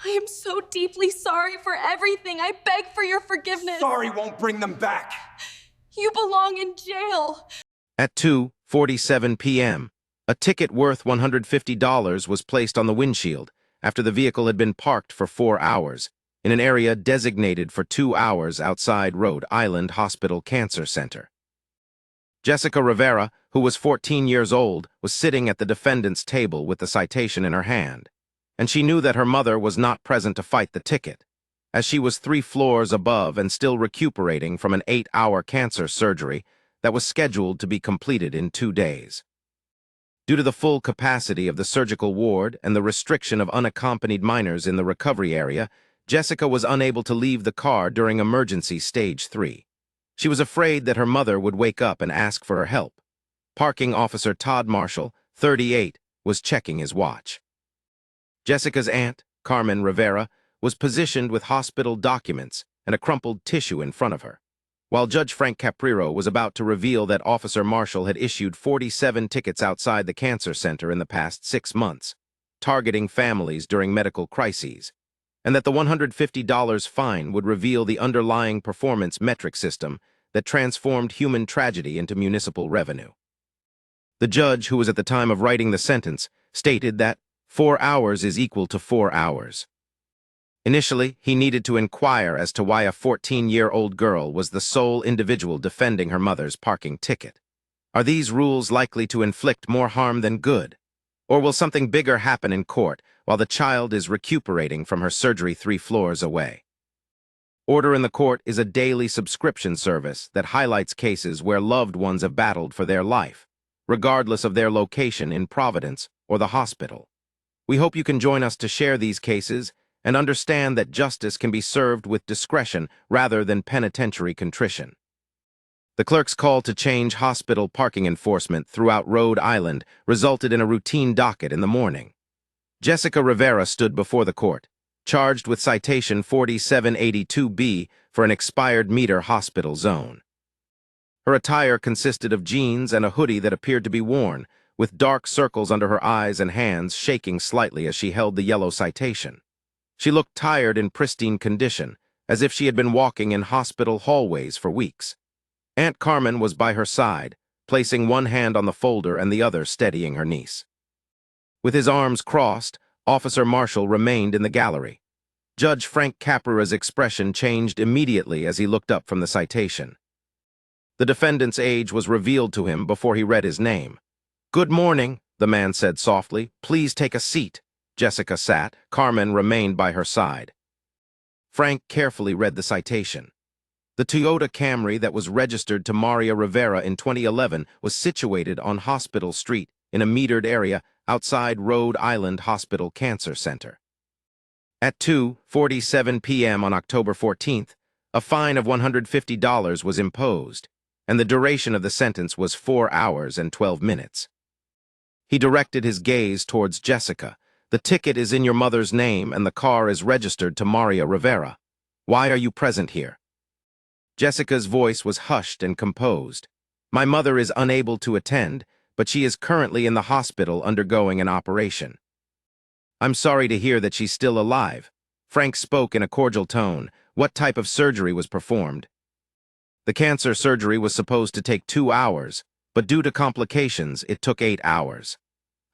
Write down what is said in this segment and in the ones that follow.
I am so deeply sorry for everything. I beg for your forgiveness. Sorry won't bring them back. You belong in jail. At 2:47 p.m., a ticket worth $150 was placed on the windshield after the vehicle had been parked for 4 hours in an area designated for 2 hours outside Rhode Island Hospital Cancer Center. Jessica Rivera, who was 14 years old, was sitting at the defendant's table with the citation in her hand, and she knew that her mother was not present to fight the ticket, as she was 3 floors above and still recuperating from an 8-hour cancer surgery that was scheduled to be completed in 2 days. Due to the full capacity of the surgical ward and the restriction of unaccompanied minors in the recovery area, Jessica was unable to leave the car during emergency stage 3. She was afraid that her mother would wake up and ask for her help. Parking officer Todd Marshall, 38, was checking his watch. Jessica's aunt, Carmen Rivera, was positioned with hospital documents and a crumpled tissue in front of her, while Judge Frank Caprio was about to reveal that Officer Marshall had issued 47 tickets outside the cancer center in the past 6 months, targeting families during medical crises, and that the $150 fine would reveal the underlying performance metric system that transformed human tragedy into municipal revenue. The judge, who was at the time of writing the sentence, stated that 4 hours is equal to 4 hours. Initially, he needed to inquire as to why a 14-year-old girl was the sole individual defending her mother's parking ticket. Are these rules likely to inflict more harm than good? Or will something bigger happen in court while the child is recuperating from her surgery 3 floors away? Order in the Court is a daily subscription service that highlights cases where loved ones have battled for their life, regardless of their location in Providence or the hospital. We hope you can join us to share these cases and understand that justice can be served with discretion rather than penitentiary contrition. The clerk's call to change hospital parking enforcement throughout Rhode Island resulted in a routine docket in the morning. Jessica Rivera stood before the court, charged with citation 4782B for an expired meter hospital zone. Her attire consisted of jeans and a hoodie that appeared to be worn, with dark circles under her eyes and hands shaking slightly as she held the yellow citation. She looked tired in pristine condition, as if she had been walking in hospital hallways for weeks. Aunt Carmen was by her side, placing one hand on the folder and the other steadying her niece. With his arms crossed, Officer Marshall remained in the gallery. Judge Frank Caprio's expression changed immediately as he looked up from the citation. The defendant's age was revealed to him before he read his name. "Good morning," the man said softly. "Please take a seat." Jessica sat. Carmen remained by her side. Frank carefully read the citation. The Toyota Camry that was registered to Maria Rivera in 2011 was situated on Hospital Street in a metered area outside Rhode Island Hospital Cancer Center. At 2:47 p.m. on October 14th, a fine of $150 was imposed, and the duration of the sentence was 4 hours and 12 minutes. He directed his gaze towards Jessica. "The ticket is in your mother's name and the car is registered to Maria Rivera. Why are you present here?" Jessica's voice was hushed and composed. "My mother is unable to attend, but she is currently in the hospital undergoing an operation." "I'm sorry to hear that she's still alive." Frank spoke in a cordial tone. "What type of surgery was performed?" "The cancer surgery was supposed to take 2 hours, but due to complications, it took 8 hours.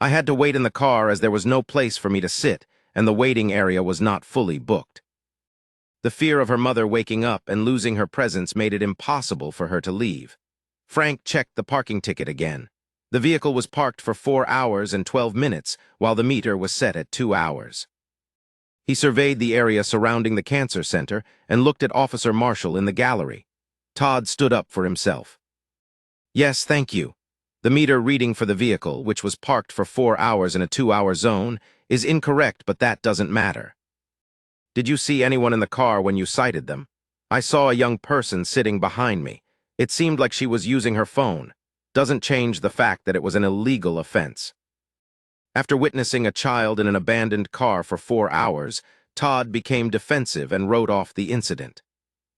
I had to wait in the car as there was no place for me to sit, and the waiting area was not fully booked." The fear of her mother waking up and losing her presence made it impossible for her to leave. Frank checked the parking ticket again. The vehicle was parked for 4 hours and 12 minutes, while the meter was set at 2 hours. He surveyed the area surrounding the cancer center and looked at Officer Marshall in the gallery. Todd stood up for himself. "Yes, thank you. The meter reading for the vehicle, which was parked for 4 hours in a 2-hour zone, is incorrect, but that doesn't matter." "Did you see anyone in the car when you cited them?" "I saw a young person sitting behind me. It seemed like she was using her phone. Doesn't change the fact that it was an illegal offense." After witnessing a child in an abandoned car for 4 hours, Todd became defensive and wrote off the incident.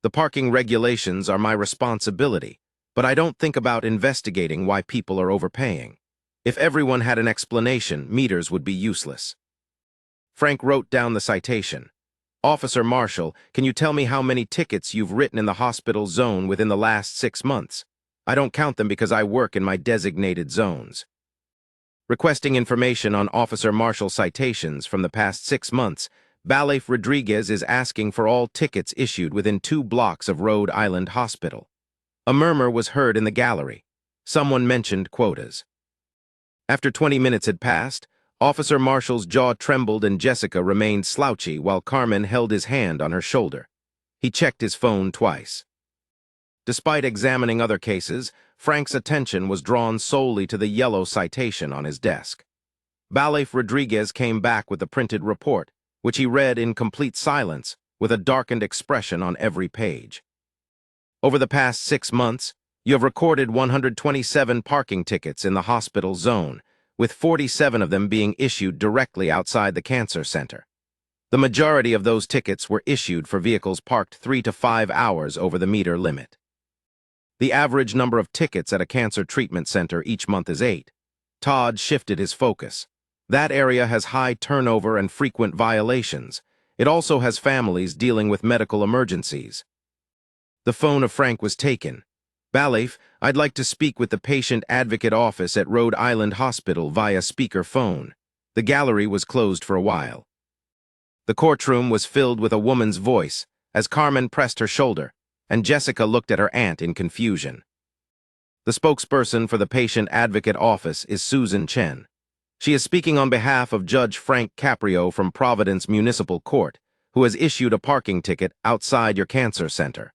"The parking regulations are my responsibility, but I don't think about investigating why people are overpaying. If everyone had an explanation, meters would be useless." Frank wrote down the citation. Officer Marshall, can you tell me how many tickets you've written in the hospital zone within the last 6 months? I don't count them because I work in my designated zones. Requesting information on Officer Marshall's citations from the past 6 months, Balef Rodriguez is asking for all tickets issued within 2 blocks of Rhode Island Hospital. A murmur was heard in the gallery. Someone mentioned quotas. After 20 minutes had passed, Officer Marshall's jaw trembled and Jessica remained slouchy while Carmen held his hand on her shoulder. He checked his phone twice. Despite examining other cases, Frank's attention was drawn solely to the yellow citation on his desk. Balef Rodriguez came back with the printed report, which he read in complete silence, with a darkened expression on every page. Over the past 6 months, you have recorded 127 parking tickets in the hospital zone, with 47 of them being issued directly outside the cancer center. The majority of those tickets were issued for vehicles parked 3 to 5 hours over the meter limit. The average number of tickets at a cancer treatment center each month is 8. Todd shifted his focus. That area has high turnover and frequent violations. It also has families dealing with medical emergencies. The phone of Frank was taken. Balef, I'd like to speak with the patient advocate office at Rhode Island Hospital via speaker phone. The gallery was closed for a while. The courtroom was filled with a woman's voice as Carmen pressed her shoulder, and Jessica looked at her aunt in confusion. The spokesperson for the patient advocate office is Susan Chen. She is speaking on behalf of Judge Frank Caprio from Providence Municipal Court, who has issued a parking ticket outside your cancer center.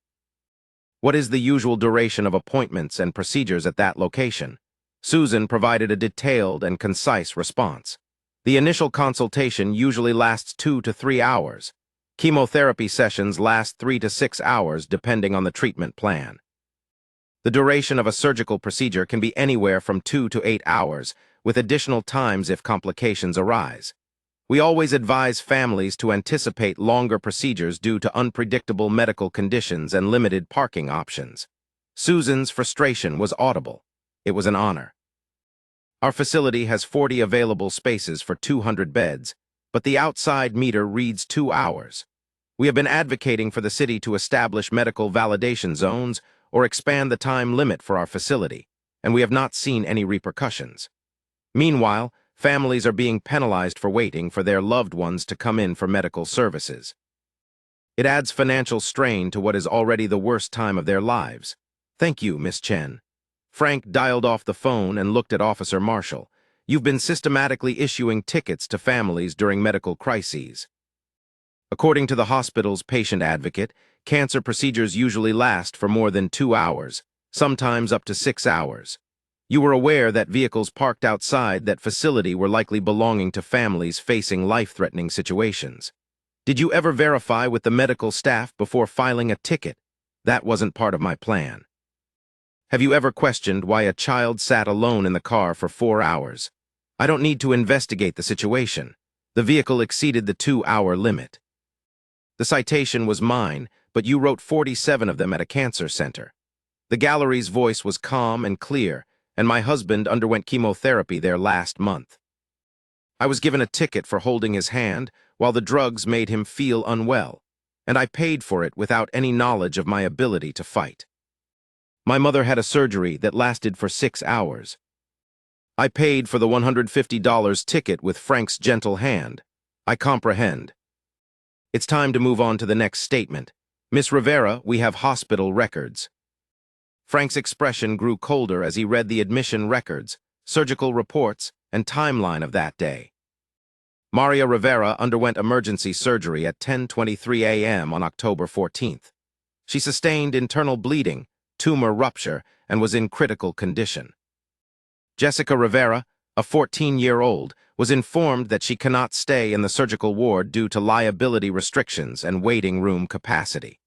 What is the usual duration of appointments and procedures at that location? Susan provided a detailed and concise response. The initial consultation usually lasts 2 to 3 hours. Chemotherapy sessions last 3 to 6 hours depending on the treatment plan. The duration of a surgical procedure can be anywhere from 2 to 8 hours, with additional times if complications arise. We always advise families to anticipate longer procedures due to unpredictable medical conditions and limited parking options. Susan's frustration was audible. It was an honor. Our facility has 40 available spaces for 200 beds, but the outside meter reads 2 hours. We have been advocating for the city to establish medical validation zones or expand the time limit for our facility, and we have not seen any repercussions. Meanwhile, families are being penalized for waiting for their loved ones to come in for medical services. It adds financial strain to what is already the worst time of their lives. Thank you, Miss Chen. Frank dialed off the phone and looked at Officer Marshall. You've been systematically issuing tickets to families during medical crises. According to the hospital's patient advocate, cancer procedures usually last for more than 2 hours, sometimes up to 6 hours. You were aware that vehicles parked outside that facility were likely belonging to families facing life-threatening situations. Did you ever verify with the medical staff before filing a ticket? That wasn't part of my plan. Have you ever questioned why a child sat alone in the car for 4 hours? I don't need to investigate the situation. The vehicle exceeded the 2-hour limit. The citation was mine, but you wrote 47 of them at a cancer center. The gallery's voice was calm and clear, and my husband underwent chemotherapy there last month. I was given a ticket for holding his hand while the drugs made him feel unwell, and I paid for it without any knowledge of my ability to fight. My mother had a surgery that lasted for 6 hours. I paid for the $150 ticket with Frank's gentle hand. I comprehend. It's time to move on to the next statement. Miss Rivera, we have hospital records. Frank's expression grew colder as he read the admission records, surgical reports, and timeline of that day. Maria Rivera underwent emergency surgery at 10:23 a.m. on October 14th. She sustained internal bleeding, tumor rupture, and was in critical condition. Jessica Rivera, a 14-year-old, was informed that she cannot stay in the surgical ward due to liability restrictions and waiting room capacity.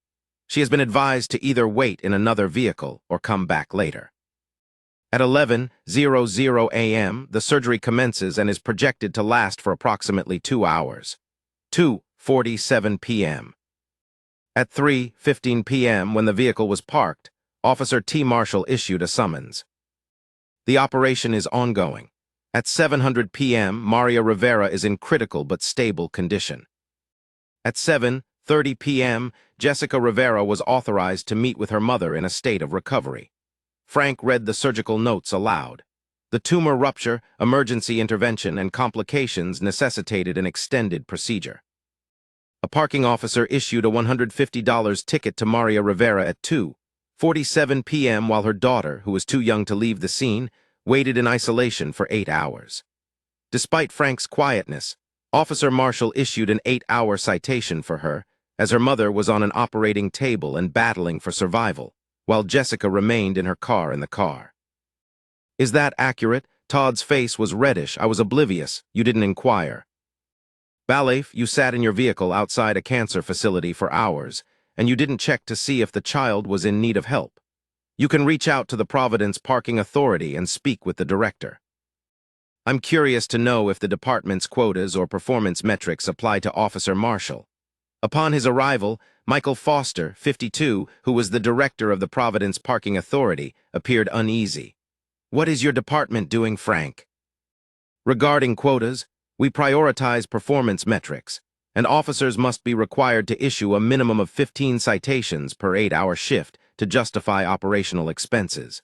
She has been advised to either wait in another vehicle or come back later. At 11:00 a.m., the surgery commences and is projected to last for approximately 2 hours. 2:47 p.m. At 3:15 p.m., when the vehicle was parked, Officer T. Marshall issued a summons. The operation is ongoing. At 7:00 p.m., Maria Rivera is in critical but stable condition. At 7:30 p.m., Jessica Rivera was authorized to meet with her mother in a state of recovery. Frank read the surgical notes aloud. The tumor rupture, emergency intervention, and complications necessitated an extended procedure. A parking officer issued a $150 ticket to Maria Rivera at 2:47 p.m. while her daughter, who was too young to leave the scene, waited in isolation for 8 hours. Despite Frank's quietness, Officer Marshall issued an 8-hour citation for her, as her mother was on an operating table and battling for survival, while Jessica remained in her car in the car. Is that accurate? Todd's face was reddish. I was oblivious. You didn't inquire. Balaf, you sat in your vehicle outside a cancer facility for hours, and you didn't check to see if the child was in need of help. You can reach out to the Providence Parking Authority and speak with the director. I'm curious to know if the department's quotas or performance metrics apply to Officer Marshall. Upon his arrival, Michael Foster, 52, who was the director of the Providence Parking Authority, appeared uneasy. What is your department doing, Frank? Regarding quotas, we prioritize performance metrics, and officers must be required to issue a minimum of 15 citations per 8-hour shift to justify operational expenses.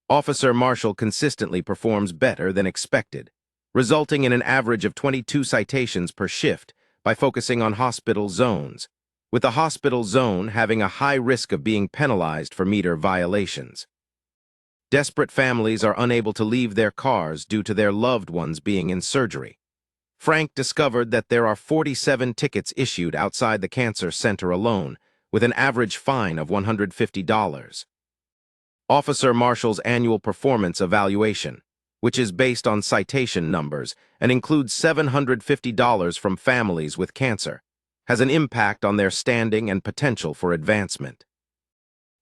Officer Marshall consistently performs better than expected, resulting in an average of 22 citations per shift by focusing on hospital zones, with the hospital zone having a high risk of being penalized for meter violations. Desperate families are unable to leave their cars due to their loved ones being in surgery. Frank discovered that there are 47 tickets issued outside the cancer center alone, with an average fine of $150. Officer Marshall's annual performance evaluation, which is based on citation numbers and includes $750 from families with cancer, has an impact on their standing and potential for advancement.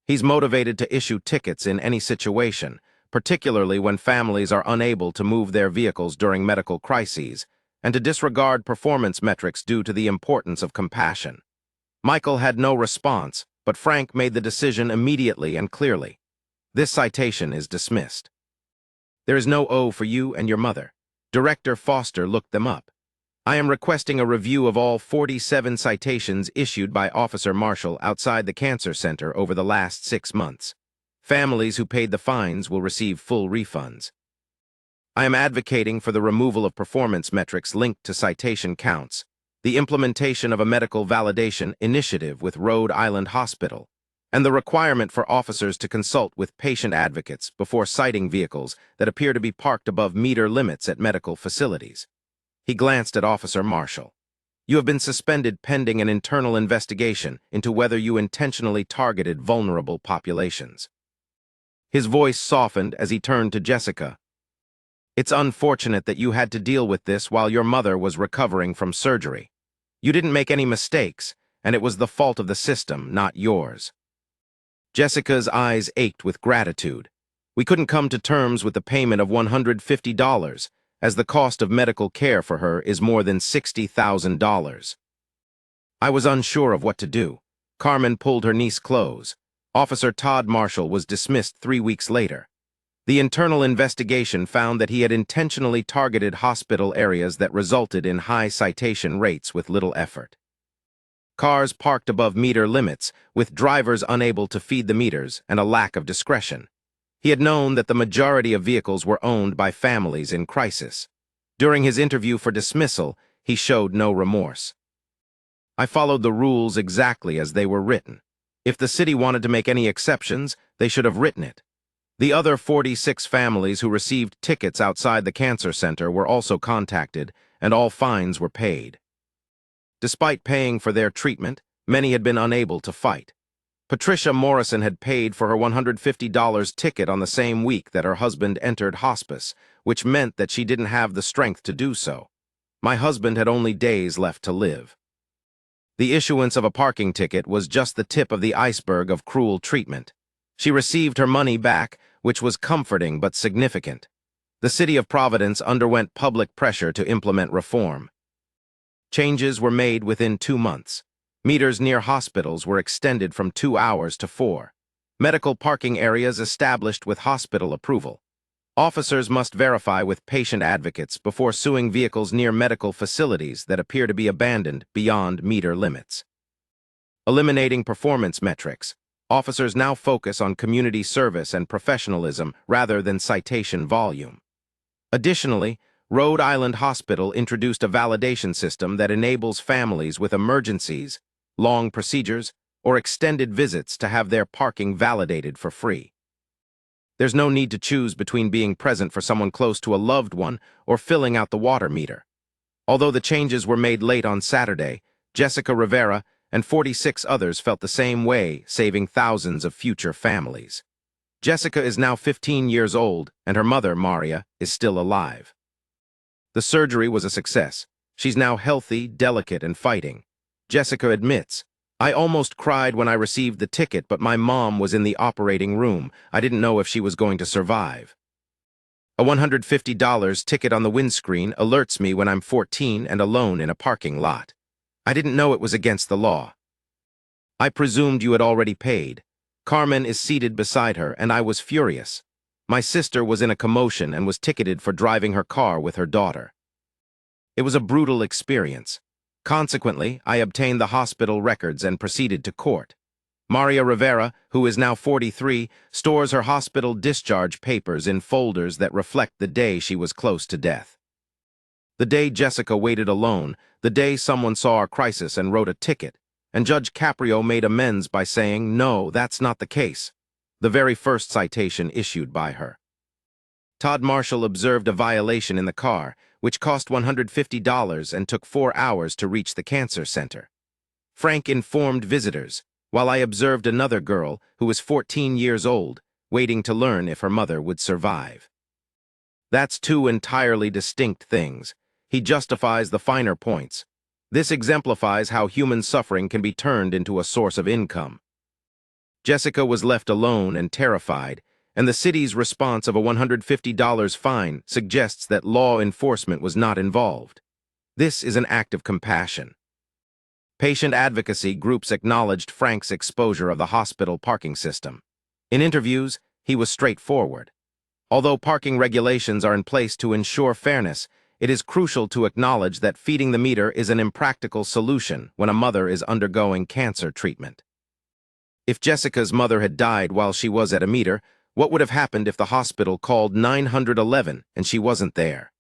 He's motivated to issue tickets in any situation, particularly when families are unable to move their vehicles during medical crises, and to disregard performance metrics due to the importance of compassion. Michael had no response, but Frank made the decision immediately and clearly. This citation is dismissed. There is no O for you and your mother. Director Foster looked them up. I am requesting a review of all 47 citations issued by Officer Marshall outside the cancer center over the last 6 months. Families who paid the fines will receive full refunds. I am advocating for the removal of performance metrics linked to citation counts, the implementation of a medical validation initiative with Rhode Island Hospital, and the requirement for officers to consult with patient advocates before citing vehicles that appear to be parked above meter limits at medical facilities. He glanced at Officer Marshall. You have been suspended pending an internal investigation into whether you intentionally targeted vulnerable populations. His voice softened as he turned to Jessica. It's unfortunate that you had to deal with this while your mother was recovering from surgery. You didn't make any mistakes, and it was the fault of the system, not yours. Jessica's eyes ached with gratitude. We couldn't come to terms with the payment of $150, as the cost of medical care for her is more than $60,000. I was unsure of what to do. Carmen pulled her niece close. Officer Todd Marshall was dismissed 3 weeks later. The internal investigation found that he had intentionally targeted hospital areas that resulted in high citation rates with little effort. Cars parked above meter limits, with drivers unable to feed the meters and a lack of discretion. He had known that the majority of vehicles were owned by families in crisis. During his interview for dismissal, he showed no remorse. I followed the rules exactly as they were written. If the city wanted to make any exceptions, they should have written it. The other 46 families who received tickets outside the cancer center were also contacted, and all fines were paid. Despite paying for their treatment, many had been unable to fight. Patricia Morrison had paid for her $150 ticket on the same week that her husband entered hospice, which meant that she didn't have the strength to do so. My husband had only days left to live. The issuance of a parking ticket was just the tip of the iceberg of cruel treatment. She received her money back, which was comforting but significant. The city of Providence underwent public pressure to implement reform. Changes were made within 2 months. Meters near hospitals were extended from 2 hours to 4. Medical parking areas established with hospital approval. Officers must verify with patient advocates before suing vehicles near medical facilities that appear to be abandoned beyond meter limits. Eliminating performance metrics, officers now focus on community service and professionalism rather than citation volume. Additionally, Rhode Island Hospital introduced a validation system that enables families with emergencies, long procedures, or extended visits to have their parking validated for free. There's no need to choose between being present for someone close to a loved one or filling out the water meter. Although the changes were made late on Saturday, Jessica Rivera and 46 others felt the same way, saving thousands of future families. Jessica is now 15 years old, and her mother, Maria, is still alive. The surgery was a success. She's now healthy, delicate, and fighting. Jessica admits, "I almost cried when I received the ticket, but my mom was in the operating room. I didn't know if she was going to survive. A $150 ticket on the windscreen alerts me when I'm 14 and alone in a parking lot. I didn't know it was against the law. I presumed you had already paid. Carmen is seated beside her, and I was furious. My sister was in a commotion and was ticketed for driving her car with her daughter. It was a brutal experience. Consequently, I obtained the hospital records and proceeded to court. Maria Rivera, who is now 43, stores her hospital discharge papers in folders that reflect the day she was close to death. The day Jessica waited alone, the day someone saw our crisis and wrote a ticket, and Judge Caprio made amends by saying, "No, that's not the case," the very first citation issued by her. Todd Marshall observed a violation in the car, which cost $150 and took 4 hours to reach the cancer center. Frank informed visitors, while I observed another girl, who was 14 years old, waiting to learn if her mother would survive. That's two entirely distinct things. He justifies the finer points. This exemplifies how human suffering can be turned into a source of income. Jessica was left alone and terrified, and the city's response of a $150 fine suggests that law enforcement was not involved. This is an act of compassion. Patient advocacy groups acknowledged Frank's exposure of the hospital parking system. In interviews, he was straightforward. Although parking regulations are in place to ensure fairness, it is crucial to acknowledge that feeding the meter is an impractical solution when a mother is undergoing cancer treatment. If Jessica's mother had died while she was at a meter, what would have happened if the hospital called 911 and she wasn't there?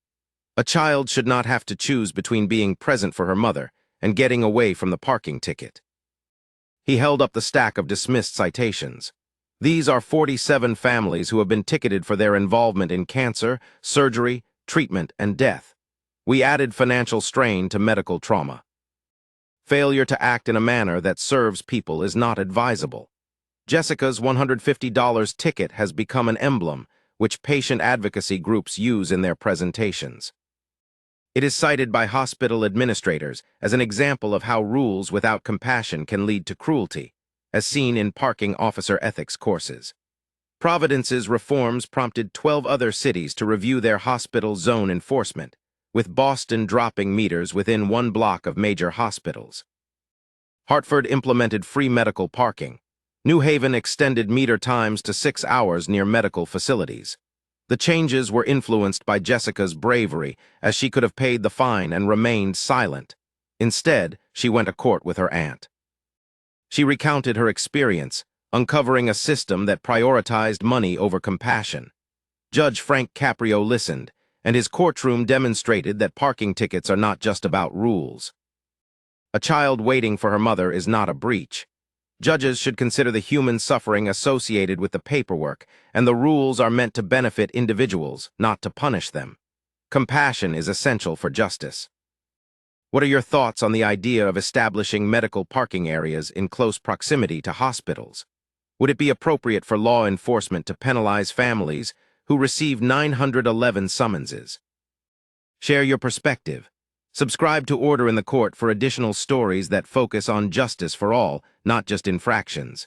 A child should not have to choose between being present for her mother and getting away from the parking ticket. He held up the stack of dismissed citations. These are 47 families who have been ticketed for their involvement in cancer, surgery, treatment, and death. We added financial strain to medical trauma. Failure to act in a manner that serves people is not advisable. Jessica's $150 ticket has become an emblem, which patient advocacy groups use in their presentations. It is cited by hospital administrators as an example of how rules without compassion can lead to cruelty, as seen in parking officer ethics courses. Providence's reforms prompted 12 other cities to review their hospital zone enforcement, with Boston dropping meters within 1 block of major hospitals. Hartford implemented free medical parking. New Haven extended meter times to 6 hours near medical facilities. The changes were influenced by Jessica's bravery, as she could have paid the fine and remained silent. Instead, she went to court with her aunt. She recounted her experience, uncovering a system that prioritized money over compassion. Judge Frank Caprio listened, and his courtroom demonstrated that parking tickets are not just about rules. A child waiting for her mother is not a breach. Judges should consider the human suffering associated with the paperwork, and the rules are meant to benefit individuals, not to punish them. Compassion is essential for justice. What are your thoughts on the idea of establishing medical parking areas in close proximity to hospitals? Would it be appropriate for law enforcement to penalize families who receive 911 summonses? Share your perspective. Subscribe to Order in the Court for additional stories that focus on justice for all, not just infractions.